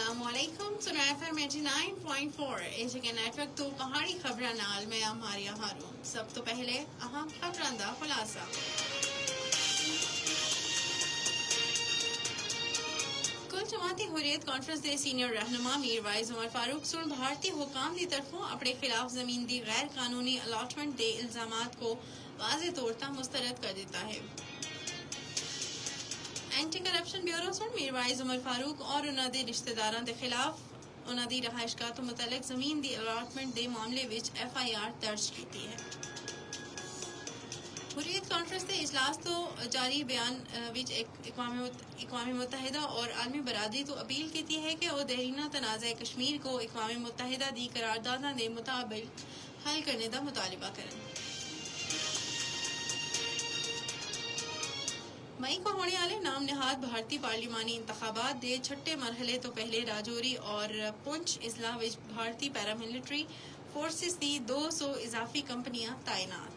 السلام علیکم سنا FM 89.4 ایجے کے نیٹ ورک تو پہاڑی خبراں نال میں ماریا ہارون. سب تو پہلے اہم خبراں دا خلاصہ. کل جماعتی حریت کانفرنس دے سینئر رہنما میر وائز عمر فاروق سن بھارتی حکام دی طرفوں اپنے خلاف زمین دی غیر قانونی الاٹمنٹ دے الزامات کو واضح طور پر مسترد کر دیتا ہے. اینٹی کرپشن بیورو سن میر وائز عمر فاروق اور انہاں دے رشتہ داراں دے خلاف انہاں دی رہائش گاہ تو متعلق زمین دی الاٹمنٹ دے معاملے وچ FIR درج کیتی ہے. حریت کانفرنس کے اجلاس تو جاری بیان وچ اقوام متحدہ اور عالمی برادری تو اپیل کیتی ہے کہ وہ دیرینہ تنازع کشمیر کو اقوام متحدہ دی قرارداداں دے مطابق حل کرنے دا مطالبہ کریں. مئی کو ہونے والے نام نہاد بھارتی پارلیمانی انتخابات دے چھٹے مرحلے تو پہلے راجوری اور پنچ اضلاع وچ بھارتی پیراملٹری فورسز دی 200 اضافی کمپنیاں تعینات.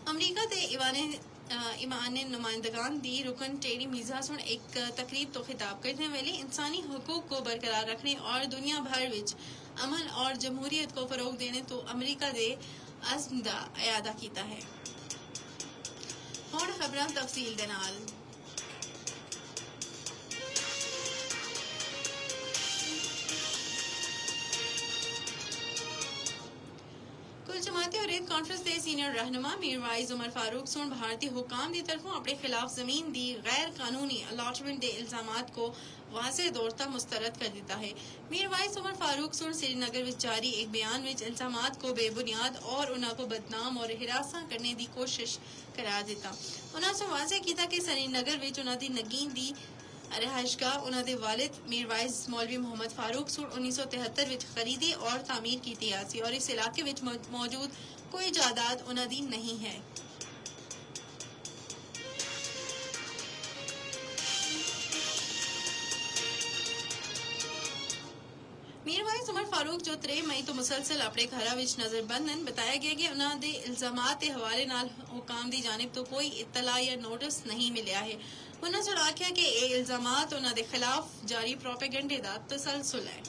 امریکہ دے ایوان نمائندگان دی رکن ٹیری میزا سن ایک تقریب تو خطاب کرنے والے انسانی حقوق کو برقرار رکھنے اور دنیا بھر وچ امن اور جمہوریت کو فروغ دینے تو امریکہ دے عزم دا اعادہ کیتا ہے. ہن خبراں تفصیل دے نال. کل جماعتی حریت کانفرنس دے سینئر رہنما میر وائز عمر فاروق سن بھارتی حکام دی طرفوں اپنے خلاف زمین دی غیر قانونی الاٹمنٹ دے الزامات کو واضح طور پر مسترد کر دیتا ہے. میر وائز عمر فاروق سن سری نگر وچ جاری ایک بیان وچ الزامات کو بے بنیاد اور انہاں کو بدنام اور ہراساں کرنے دی کوشش قرار دیتا. انہاں سے واضح کیتا کہ سری نگر وچ انہاں دی نگین دی رہائش گاہ انہاں دے والد میر وائز مولوی محمد فاروق سن 1973 وچ خریدی اور تعمیر کیتی آسی اور اس علاقے وچ موجود کوئی جائیداد انہاں دی نہیں ہے. میر وائز عمر فاروق جو 3 مئی تو مسلسل اپنے گھراں وچ نظر بندن بتایا گیا کہ انہاں دے الزامات کے حوالے نال حکام دی جانب تو کوئی اطلاع یا نوٹس نہیں ملیا ہے. انہاں نے آکھیا کہ یہ الزامات انہاں دے خلاف جاری پروپیگنڈے دا تسلسل ہے.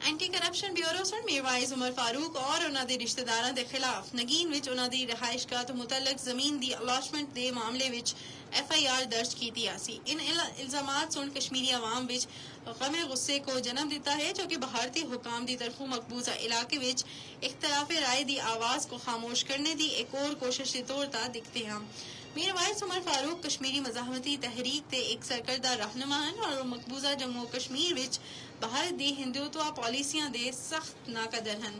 اینٹی کرپشن بیورو سن میر وائز عمر فاروق اور انہاں دے رشتہ داراں دے خلاف نگین وچ انہاں دی رہائش گاہ تو متعلق زمین دی الاٹمنٹ دے معاملے وچ FIR درج کیتی آسی. ان الزامات سن کشمیری عوام وچ غم غصے کو جنم دیتا ہے جو کہ بھارتی حکام دی طرفوں مقبوضہ علاقے وچ اختلاف رائے دی آواز کو خاموش کرنے دی ایک اور کوشش کے طور پر دکھتے ہیں. میر وائز عمر فاروق کشمیری مزاحمتی تحریک تے ایک سرکردہ رہنما ہیں اور مقبوضہ جموں و کشمیر وچ بھارت دی ہندوتوا پالیسیاں دے سخت ناقدر ہیں.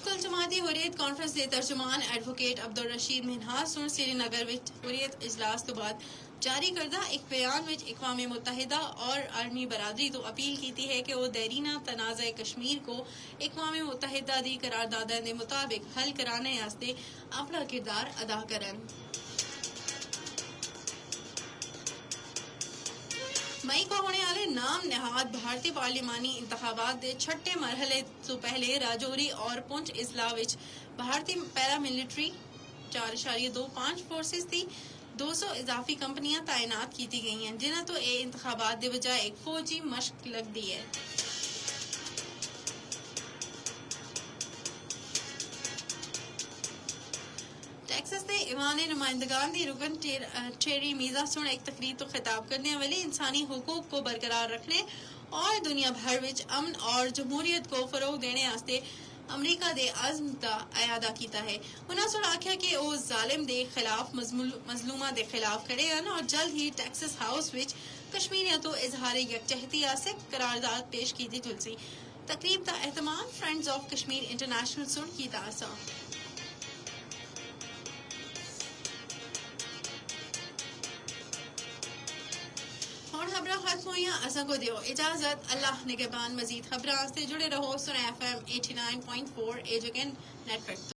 کل جماعتی حریت کانفرنس دے ترجمان ایڈوکیٹ عبدالرشید منہاس سن سری نگر وچ حریت اجلاس تو بعد جاری کردہ ایک بیان وچ اقوام متحدہ اور عالمی برادری تو اپیل کیتی ہے کہ وہ دیرینہ تنازع کشمیر کو اقوام متحدہ دی قرارداداں دے مطابق حل کرانے واسطے اپنا کردار ادا کرن. مئی کو ہونے والے نام نہاد بھارتی پارلیمانی انتخابات دے چھٹے مرحلے تو پہلے راجوری اور پنچ اضلاع وچ بھارتی پیراملٹری 4.25 فورسز دی 200 اضافی کمپنیاں تعینات کیتی گئی ہیں جنہاں تو اے انتخابات دے بجائے ایک فوجی مشق لگ دی ہے. ٹیکسس دے ایوان نمائندگان دی رکن ٹیری میزا سن ایک تقریب تو خطاب کرنے والے انسانی حقوق کو برقرار رکھنے اور دنیا بھر وچ امن اور جمہوریت کو فروغ دینے واسطے امریکہ دے عزم دا اعادہ کیتا ہے. انہاں نے آکھیا کہ وہ ظالم دے خلاف مظلومہ دے خلاف کھڑے ہیں اور جلد ہی ٹیکسس ہاؤس وچ کشمیریوں تو اظہار یکجہتی سے قرارداد پیش کیتی جلسی. تقریب دا اہتمام فرینڈز آف کشمیر انٹرنیشنل سن کیتا سا. ہن خبراں ختم ہوئیاں اساں کو دیو اجازت. اللہ نگہبان. مزید خبراں سے جڑے رہو سن FM 89.4 ایجوکن نیٹ ورک.